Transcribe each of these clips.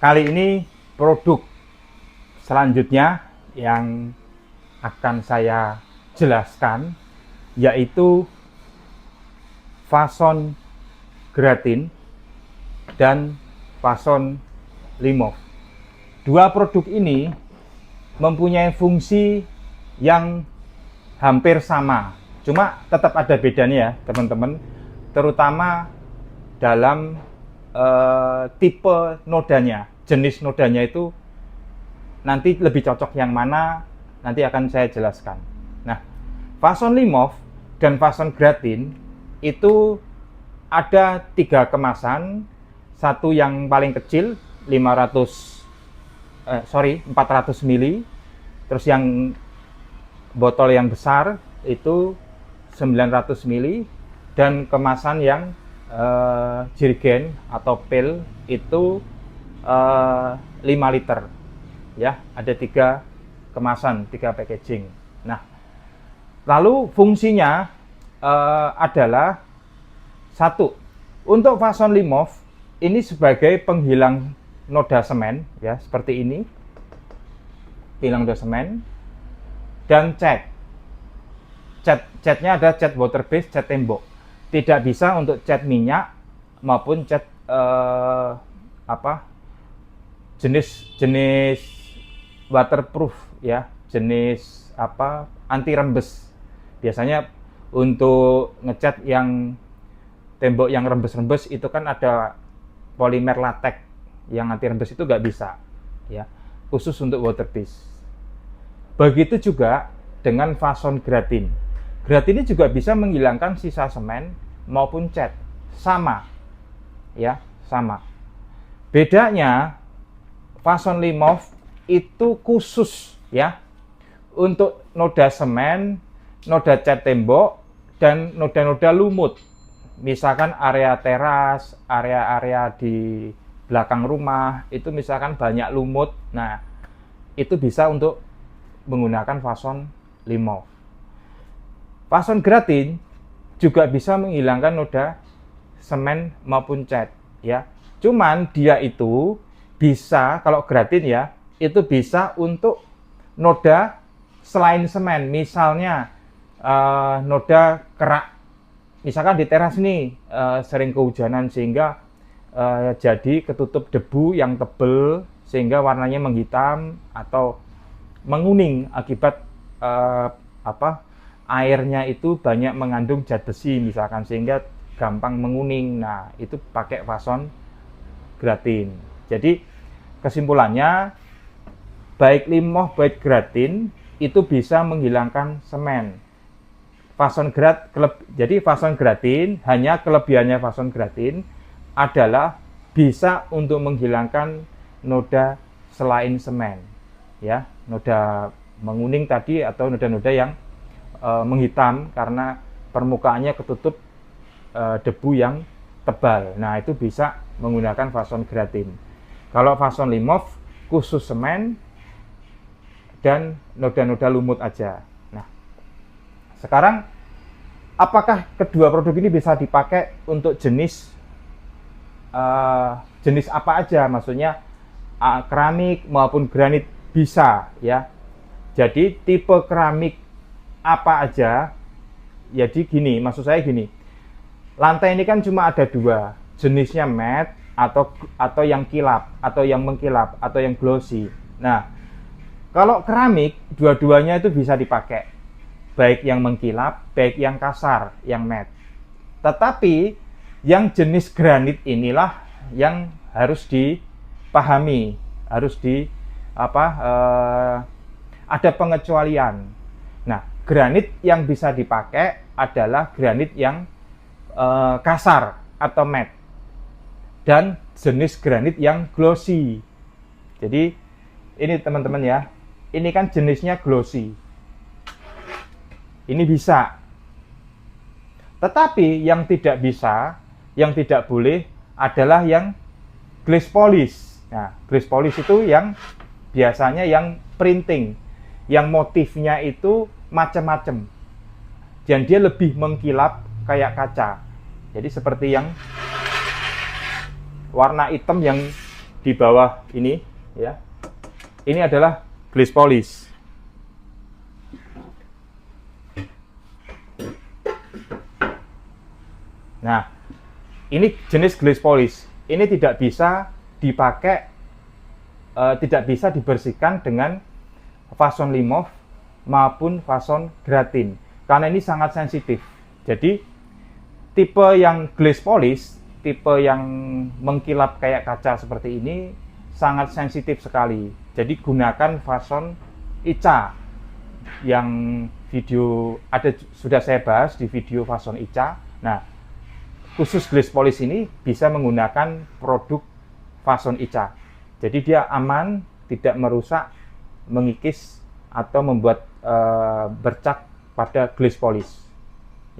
Kali ini produk selanjutnya yang akan saya jelaskan yaitu Vason Gratin dan Vason Limov. Dua produk ini mempunyai fungsi yang hampir sama, cuma tetap ada bedanya ya teman-teman, terutama dalam tipe nodanya, jenis nodanya itu nanti lebih cocok yang mana nanti akan saya jelaskan. Nah, Vason Limov dan Vason Gratin itu ada 3 kemasan, satu yang paling kecil 400 ml, terus yang botol yang besar itu 900 ml, dan kemasan yang jerigen atau pil itu 5 liter ya. Ada 3 kemasan, 3 packaging. Nah, lalu fungsinya adalah satu, untuk Vason Limov ini sebagai penghilang noda semen ya, seperti ini, hilang noda semen, dan catnya ada cat water base, cat tembok. Tidak bisa untuk cat minyak maupun cat jenis waterproof ya, jenis anti rembes. Biasanya untuk ngecat yang tembok yang rembes-rembes itu kan ada polimer latex yang anti rembes, itu nggak bisa ya, khusus untuk water base. Begitu juga dengan Vason Gratin. Gratin ini juga bisa menghilangkan sisa semen maupun cat, sama ya, sama. Bedanya Vason Limov itu khusus ya untuk noda semen, noda cat tembok, dan noda-noda lumut. Misalkan area teras, area-area di belakang rumah itu misalkan banyak lumut, nah itu bisa untuk menggunakan Vason Limov. Vason Gratin juga bisa menghilangkan noda semen maupun cat ya. Cuman dia itu bisa, kalau Gratin ya, itu bisa untuk noda selain semen. Misalnya noda kerak. Misalkan di teras nih sering kehujanan sehingga jadi ketutup debu yang tebel sehingga warnanya menghitam atau menguning akibat airnya itu banyak mengandung zat besi misalkan, sehingga gampang menguning. Nah, itu pakai Vason Gratin. Jadi kesimpulannya, baik Limov baik Gratin itu bisa menghilangkan semen. Jadi Vason Gratin, hanya kelebihannya Vason Gratin adalah bisa untuk menghilangkan noda selain semen ya, noda menguning tadi atau noda-noda yang menghitam karena permukaannya ketutup debu yang tebal. Nah, itu bisa menggunakan Vason Gratin. Kalau Vason Limov khusus semen dan noda-noda lumut aja. Nah, sekarang apakah kedua produk ini bisa dipakai untuk jenis apa aja? Maksudnya keramik maupun granit bisa ya. Jadi tipe keramik apa aja? Jadi gini, maksud saya gini. Lantai ini kan cuma ada 2, jenisnya matte atau yang kilap, atau yang mengkilap, atau yang glossy. Nah, kalau keramik dua-duanya itu bisa dipakai, baik yang mengkilap, baik yang kasar, yang matte. Tetapi yang jenis granit inilah yang harus dipahami, harus ada pengecualian. Nah, granit yang bisa dipakai adalah granit yang kasar atau matte, dan jenis granit yang glossy. Jadi ini teman-teman ya, ini kan jenisnya glossy, ini bisa. Tetapi yang tidak bisa, yang tidak boleh adalah yang glaze polish. Nah, glaze polish itu yang biasanya yang printing, yang motifnya itu macam-macam, dan dia lebih mengkilap kayak kaca. Jadi seperti yang warna hitam yang di bawah ini ya. Ini adalah glaze polish. Nah, ini jenis glaze polish. Ini tidak bisa dipakai, tidak bisa dibersihkan dengan fason limov maupun fason gratin, karena ini sangat sensitif. Jadi, tipe yang glaze polish, tipe yang mengkilap kayak kaca seperti ini, sangat sensitif sekali. Jadi, gunakan fason ICA yang video sudah saya bahas di video fason ICA. Nah, khusus glaze polish ini bisa menggunakan produk fason ICA. Jadi dia aman, tidak merusak, mengikis atau membuat bercak pada glaze polish.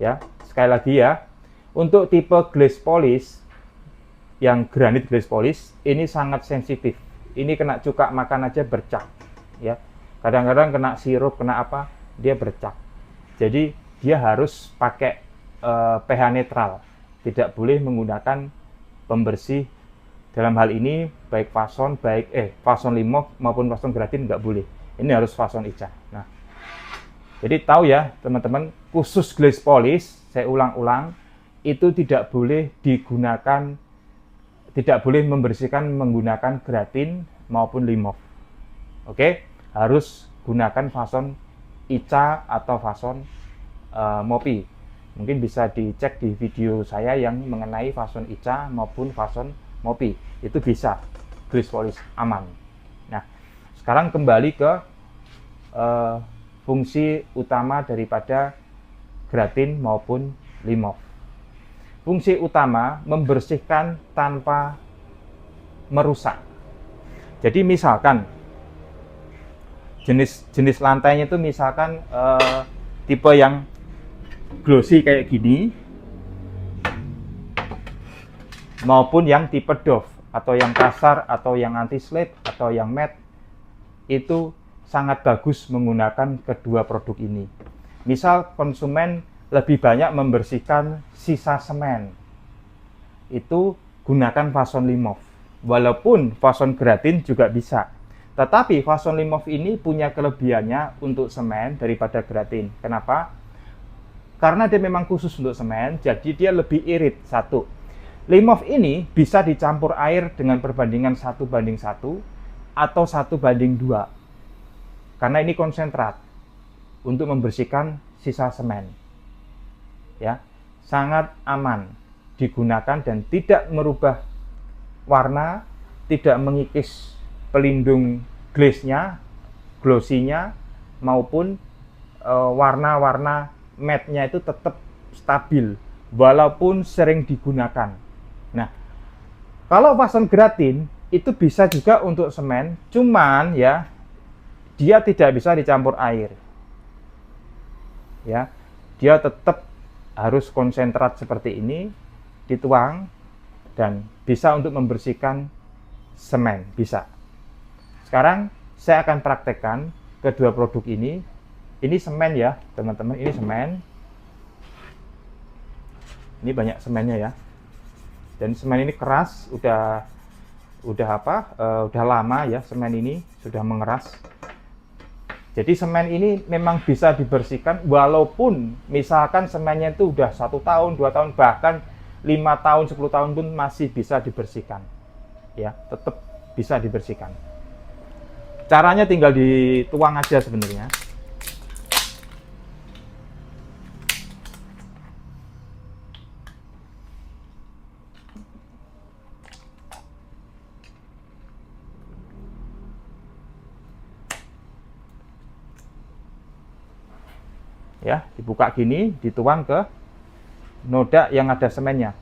Ya, sekali lagi ya, untuk tipe glaze polish yang granit glaze polish ini sangat sensitif. Ini kena cuka makan aja bercak. Ya, kadang-kadang kena sirup, kena apa, dia bercak. Jadi dia harus pakai pH netral. Tidak boleh menggunakan pembersih dalam hal ini baik fason limov maupun fason gratin nggak boleh. Ini harus fason ICA. Nah, jadi tahu ya teman-teman, khusus glaze polish, saya ulang-ulang, itu tidak boleh digunakan, tidak boleh membersihkan menggunakan gratin maupun limov. Oke, harus gunakan fason ICA atau fason MOPI. Mungkin bisa dicek di video saya yang mengenai fason ICA maupun fason MOPI. Itu bisa glaze polish aman. Nah, sekarang kembali ke fungsi utama daripada gratin maupun limov. Fungsi utama membersihkan tanpa merusak. Jadi misalkan jenis lantainya itu misalkan tipe yang glossy kayak gini maupun yang tipe doff atau yang kasar atau yang anti slip atau yang matte, itu sangat bagus menggunakan kedua produk ini. Misal konsumen lebih banyak membersihkan sisa semen, itu gunakan fason limov. Walaupun fason gratin juga bisa, tetapi fason limov ini punya kelebihannya untuk semen daripada gratin. Kenapa? Karena dia memang khusus untuk semen, jadi dia lebih irit. Satu, limov ini bisa dicampur air dengan perbandingan 1:1 atau 1:2, karena ini konsentrat untuk membersihkan sisa semen. Ya, sangat aman digunakan dan tidak merubah warna, tidak mengikis pelindung glaze-nya, glossy-nya maupun warna-warna matte-nya itu tetap stabil walaupun sering digunakan. Nah, kalau fason gratin itu bisa juga untuk semen, cuman ya dia tidak bisa dicampur air. Ya, dia tetap harus konsentrat seperti ini, dituang, dan bisa untuk membersihkan semen, bisa. Sekarang saya akan praktekkan kedua produk ini. Ini semen ya teman-teman, ini semen. Ini banyak semennya ya. Dan semen ini keras, udah lama ya semen ini sudah mengeras. Jadi semen ini memang bisa dibersihkan walaupun misalkan semennya itu udah 1 tahun, 2 tahun, bahkan 5 tahun, 10 tahun pun masih bisa dibersihkan. Ya, tetap bisa dibersihkan. Caranya tinggal dituang aja sebenarnya. Ya, dibuka gini, dituang ke noda yang ada semennya.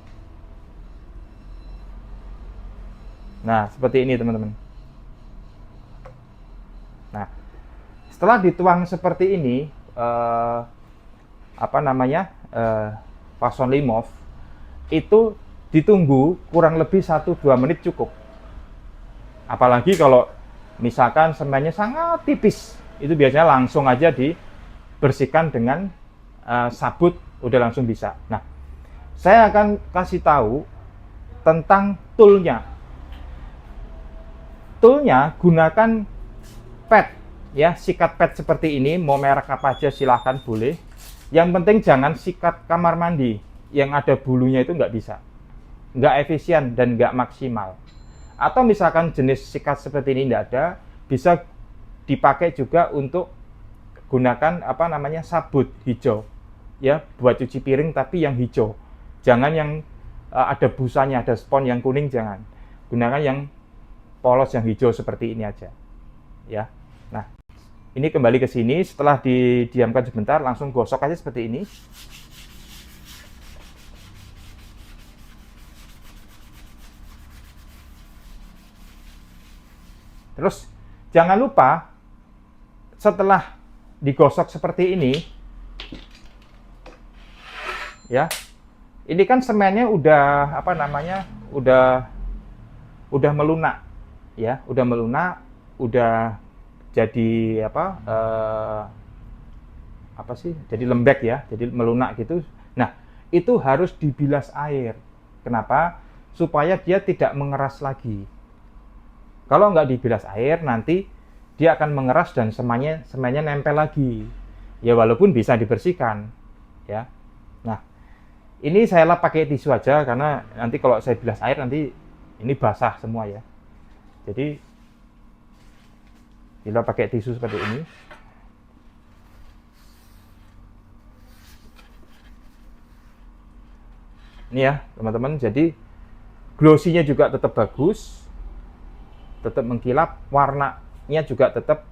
Nah, seperti ini teman-teman. Nah, setelah dituang seperti ini, fason limov itu ditunggu kurang lebih 1-2 menit cukup. Apalagi kalau misalkan semennya sangat tipis, itu biasanya langsung aja dibersihkan dengan sabut, udah langsung bisa. Nah, saya akan kasih tahu tentang toolnya. toolnya gunakan pad ya, sikat pad seperti ini, mau merek apa aja silahkan boleh. Yang penting jangan sikat kamar mandi yang ada bulunya, itu nggak bisa, nggak efisien dan nggak maksimal. Atau misalkan jenis sikat seperti ini nggak ada, bisa dipakai juga untuk gunakan apa namanya sabut hijau ya, buat cuci piring tapi yang hijau, jangan yang ada busanya, ada spons yang kuning, jangan. Gunakan yang polos yang hijau seperti ini aja ya. Nah, ini kembali ke sini, setelah didiamkan sebentar langsung gosok aja seperti ini. Terus jangan lupa setelah digosok seperti ini ya, ini kan semennya udah apa namanya, udah melunak ya, udah melunak, udah jadi apa sih, jadi lembek ya, jadi melunak gitu. Nah, itu harus dibilas air. Kenapa? Supaya dia tidak mengeras lagi. Kalau nggak dibilas air, nanti dia akan mengeras dan semennya nempel lagi. Ya walaupun bisa dibersihkan ya. Nah, ini saya lap pakai tisu aja karena nanti kalau saya bilas air nanti ini basah semua ya. Jadi dilap pakai tisu seperti ini. Ini ya teman-teman, jadi glossy-nya juga tetap bagus, tetap mengkilap, warnanya juga tetap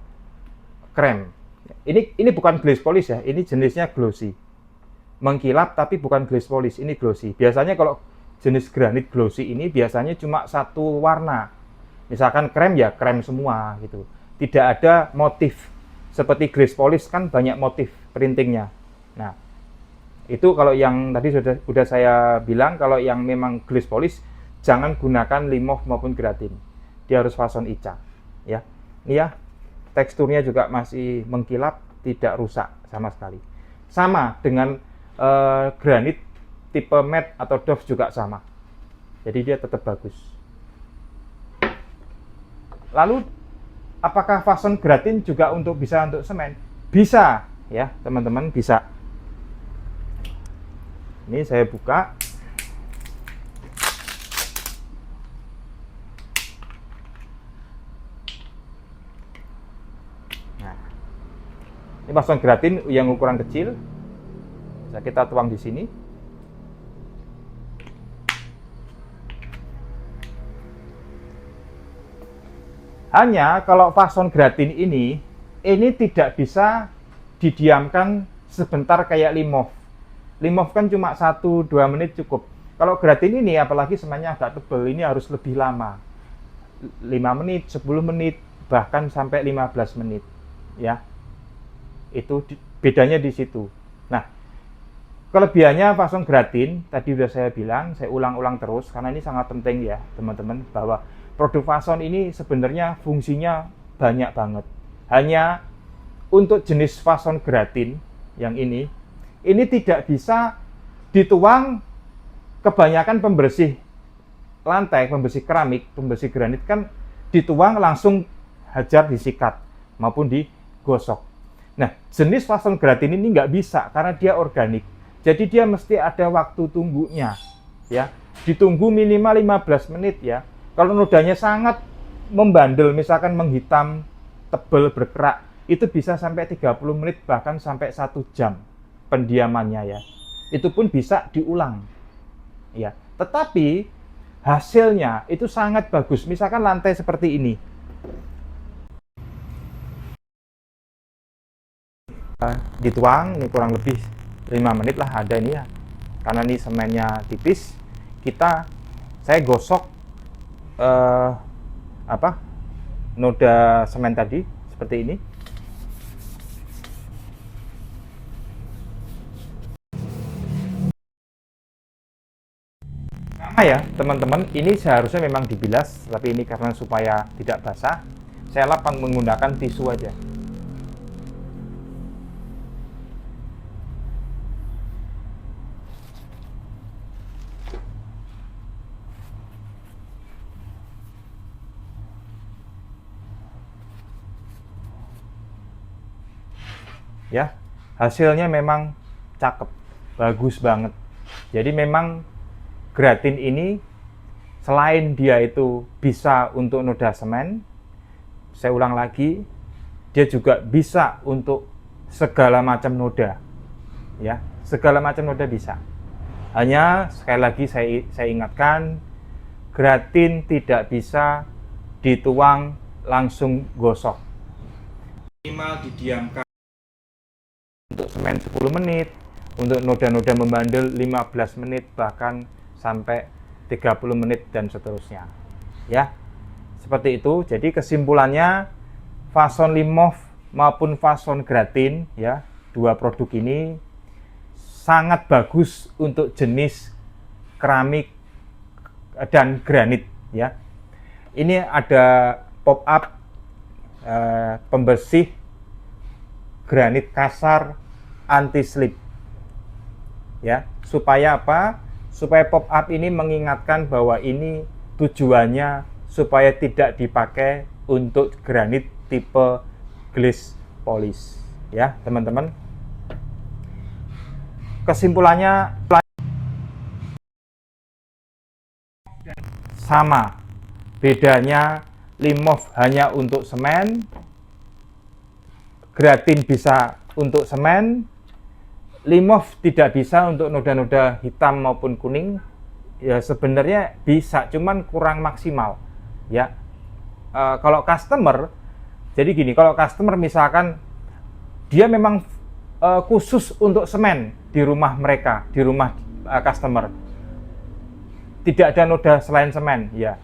krem. Ini bukan glaze polish ya, ini jenisnya glossy. Mengkilap tapi bukan glaze polish, ini glossy. Biasanya kalau jenis granit glossy ini biasanya cuma satu warna. Misalkan krem ya krem semua gitu. Tidak ada motif. Seperti glaze polish kan banyak motif printingnya. Nah, itu kalau yang tadi sudah saya bilang, kalau yang memang glaze polish jangan gunakan limov maupun gratin. Dia harus fason Ica ya. Ini ya, teksturnya juga masih mengkilap, tidak rusak sama sekali. Sama dengan granit tipe matte atau doff juga sama. Jadi dia tetap bagus. Lalu apakah fason gratin juga bisa untuk semen? Bisa ya teman-teman, bisa. Ini saya buka. Nah, ini fason gratin yang ukuran kecil. Bisa kita tuang di sini. Hanya kalau fason gratin ini tidak bisa didiamkan sebentar kayak limov. Limov kan cuma 1-2 menit cukup. Kalau gratin ini apalagi semennya agak tebal, ini harus lebih lama. 5 menit, 10 menit, bahkan sampai 15 menit. Ya. Itu bedanya di situ. Nah, kelebihannya fason gratin, tadi sudah saya bilang, saya ulang-ulang terus karena ini sangat penting ya, teman-teman, bahwa produk fason ini sebenarnya fungsinya banyak banget. Hanya untuk jenis fason gratin yang ini tidak bisa dituang. Kebanyakan pembersih lantai, pembersih keramik, pembersih granit kan dituang langsung hajar disikat maupun digosok. Nah, jenis fason gratin ini nggak bisa karena dia organik. Jadi dia mesti ada waktu tunggunya ya. Ditunggu minimal 15 menit ya. Kalau nodanya sangat membandel, misalkan menghitam, tebal, berkerak, itu bisa sampai 30 menit bahkan sampai 1 jam pendiamannya ya. Itu pun bisa diulang ya. Tetapi hasilnya itu sangat bagus. Misalkan lantai seperti ini, dituang, ini kurang lebih 5 menit lah ada ini ya. Karena ini semennya tipis, saya gosok noda semen tadi seperti ini. Sama ya teman-teman, ini seharusnya memang dibilas, tapi ini karena supaya tidak basah, saya lap menggunakan tisu aja. ya. Hasilnya memang cakep, bagus banget. Jadi memang Gratin ini selain dia itu bisa untuk noda semen, saya ulang lagi, dia juga bisa untuk segala macam noda, ya, segala macam noda bisa. Hanya sekali lagi saya ingatkan, Gratin tidak bisa dituang langsung gosok. Minimal didiamkan untuk semen 10 menit, untuk noda-noda membandel 15 menit, bahkan sampai 30 menit dan seterusnya. Ya. Seperti itu. Jadi kesimpulannya, Fason Limov maupun Fason Gratin, ya, dua produk ini sangat bagus untuk jenis keramik dan granit, ya. Ini ada pop up pembersih granit kasar anti slip, ya. Supaya apa? Supaya pop up ini mengingatkan bahwa ini tujuannya supaya tidak dipakai untuk granit tipe glaze polish, ya teman-teman. Kesimpulannya sama, bedanya Limov hanya untuk semen, Gratin bisa untuk semen, Limov tidak bisa untuk noda-noda hitam maupun kuning. Ya sebenarnya bisa, cuman kurang maksimal, ya. Kalau customer, jadi gini, kalau customer misalkan dia memang khusus untuk semen di rumah mereka, di rumah customer, tidak ada noda selain semen, ya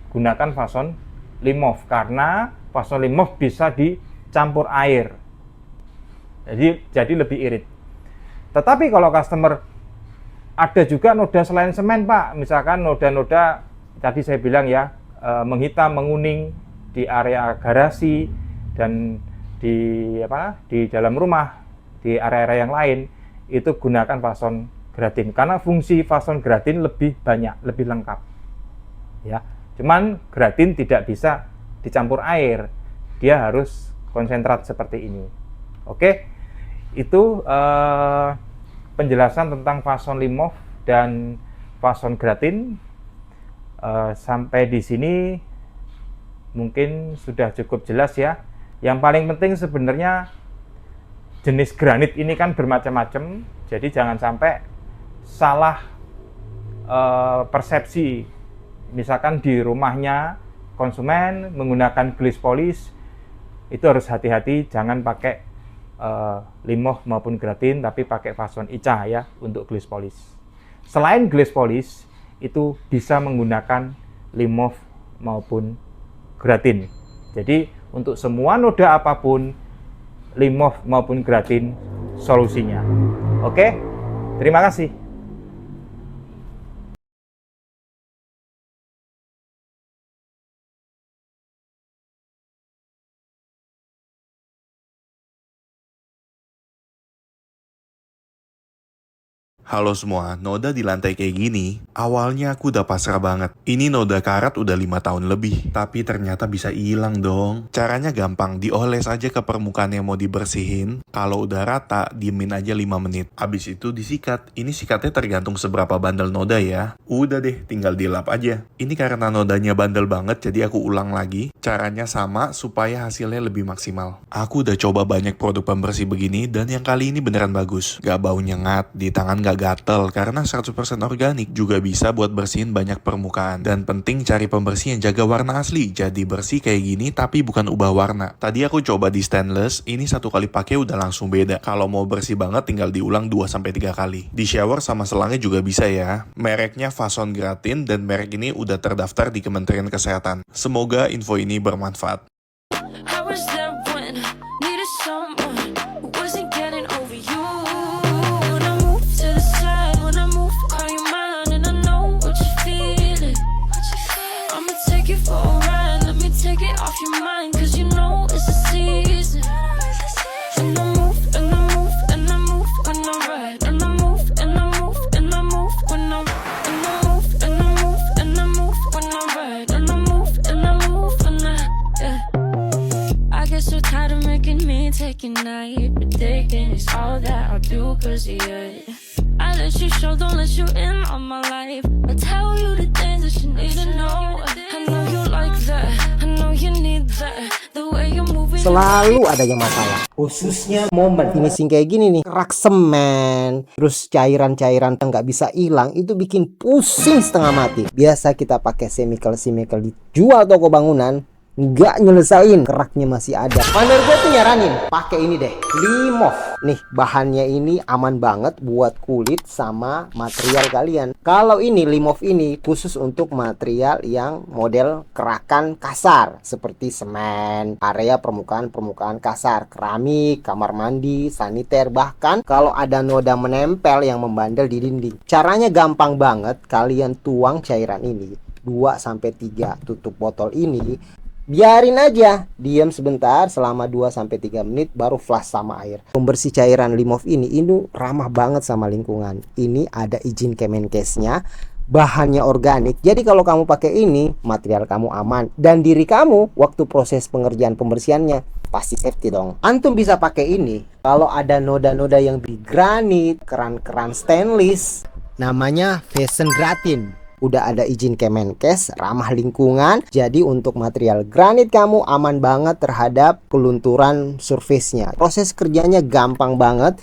gunakan Fason Limov, karena Fason Limov bisa dicampur air, jadi lebih irit. Tetapi kalau customer ada juga noda selain semen, Pak, misalkan noda-noda tadi saya bilang, ya, menghitam, menguning di area garasi dan di dalam rumah, di area-area yang lain, itu gunakan Fason Gratin, karena fungsi Fason Gratin lebih banyak, lebih lengkap, ya. Cuman Gratin tidak bisa dicampur air, dia harus konsentrat seperti ini. Oke, itu penjelasan tentang Fason Limov dan Fason Gratin. Sampai di sini mungkin sudah cukup jelas, ya. Yang paling penting sebenarnya jenis granit ini kan bermacam-macam, jadi jangan sampai salah persepsi. Misalkan di rumahnya konsumen menggunakan glaze polish, itu harus hati-hati, jangan pakai Limov maupun Gratin, tapi pakai Fason Ica, ya, untuk glaze polish. Selain glaze polish, itu bisa menggunakan Limov maupun Gratin. Jadi untuk semua noda apapun, Limov maupun Gratin solusinya. Oke, terima kasih. Halo semua, noda di lantai kayak gini, awalnya aku udah pasrah banget. Ini noda karat udah 5 tahun lebih, tapi ternyata bisa hilang dong. Caranya gampang, dioles aja ke permukaan yang mau dibersihin. Kalau udah rata, diemin aja 5 menit. Abis itu disikat. Ini sikatnya tergantung seberapa bandel noda ya. Udah deh, tinggal dilap aja. Ini karena nodanya bandel banget, jadi aku ulang lagi. Caranya sama, supaya hasilnya lebih maksimal. Aku udah coba banyak produk pembersih begini, dan yang kali ini beneran bagus. Gak bau nyengat, di tangan gak gatel karena 100% organik, juga bisa buat bersihin banyak permukaan. Dan penting cari pembersih yang jaga warna asli, jadi bersih kayak gini tapi bukan ubah warna. Tadi aku coba di stainless, ini 1 kali pakai udah langsung beda. Kalau mau bersih banget tinggal diulang 2-3 kali. Di shower sama selangnya juga bisa ya. Mereknya Fason Gratin dan merek ini udah terdaftar di Kementerian Kesehatan. Semoga info ini bermanfaat. So tired of making me take a night. It's all that I do cause of you. I let you show, don't let you in on my life. I tell you the things that you need to know. I know you like that, I know you need that. The way you're moving. Selalu ada yang masalah, khususnya momen finishing kayak gini nih, kerak semen, terus cairan-cairan nggak bisa hilang, itu bikin pusing setengah mati. Biasa kita pakai chemical dijual toko bangunan, nggak nyelesain, keraknya masih ada. Partner gue tuh nyaranin pakai ini deh, Limov. Nih bahannya ini aman banget buat kulit sama material kalian. Kalau ini Limov ini khusus untuk material yang model kerakan kasar seperti semen, area permukaan kasar, keramik, kamar mandi, saniter, bahkan kalau ada noda menempel yang membandel di dinding. Caranya gampang banget, kalian tuang cairan ini 2-3 tutup botol ini. Biarin aja, diam sebentar selama 2-3 menit baru flush sama air. Pembersih cairan Limov ini ramah banget sama lingkungan. Ini ada izin Kemenkesnya, bahannya organik. Jadi kalau kamu pakai ini, material kamu aman dan diri kamu waktu proses pengerjaan pembersihannya pasti safety dong. Antum bisa pakai ini kalau ada noda-noda yang di granit, keran-keran stainless, namanya Fashion Gratin. Udah ada izin Kemenkes, ramah lingkungan. Jadi untuk material granit kamu aman banget terhadap kelunturan surface-nya. Proses kerjanya gampang banget.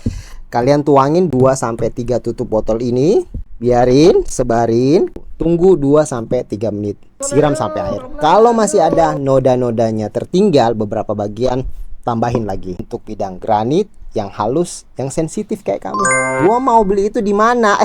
Kalian tuangin 2-3 tutup botol ini, biarin, sebarin, tunggu 2-3 menit. Siram sampai air. Kalau masih ada noda-nodanya tertinggal beberapa bagian, tambahin lagi. Untuk bidang granit yang halus, yang sensitif kayak kamu. Gua mau beli itu di mana?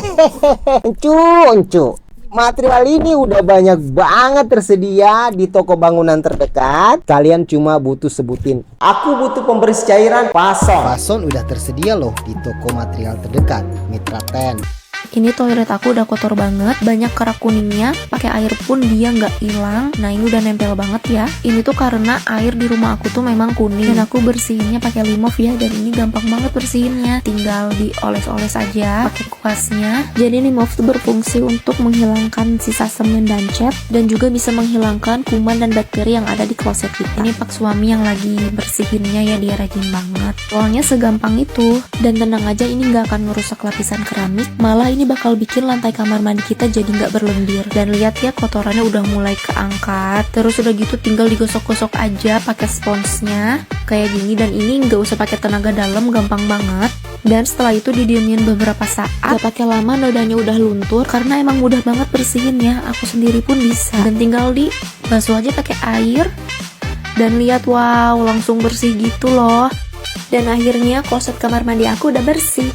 Encu. Material ini udah banyak banget tersedia di toko bangunan terdekat. Kalian cuma butuh sebutin, aku butuh pembersih cairan Pason. Pason udah tersedia loh di toko material terdekat, Mitra 10. Ini toilet aku udah kotor banget, banyak kerak kuningnya, pakai air pun dia nggak hilang. Nah ini udah nempel banget ya. Ini tuh karena air di rumah aku tuh memang kuning dan aku bersihinnya pakai Limov ya, dan ini gampang banget bersihinnya, tinggal dioles-oles aja pakai kuasnya. Jadi Limov tuh berfungsi untuk menghilangkan sisa semen dan cat, dan juga bisa menghilangkan kuman dan bakteri yang ada di kloset kita. Ini pak suami yang lagi bersihinnya ya, dia rajin banget. Soalnya segampang itu, dan tenang aja ini nggak akan merusak lapisan keramik, malah ini bakal bikin lantai kamar mandi kita jadi nggak berlendir. Dan lihat ya, kotorannya udah mulai keangkat. Terus udah gitu tinggal digosok-gosok aja pakai sponsnya kayak gini, dan ini nggak usah pakai tenaga dalam, gampang banget. Dan setelah itu didiemin beberapa saat, gak pakai lama nodanya udah luntur karena emang mudah banget bersihinnya. Aku sendiri pun bisa, dan tinggal dibasuh aja pakai air. Dan lihat, wow, langsung bersih gitu loh. Dan akhirnya kloset kamar mandi aku udah bersih.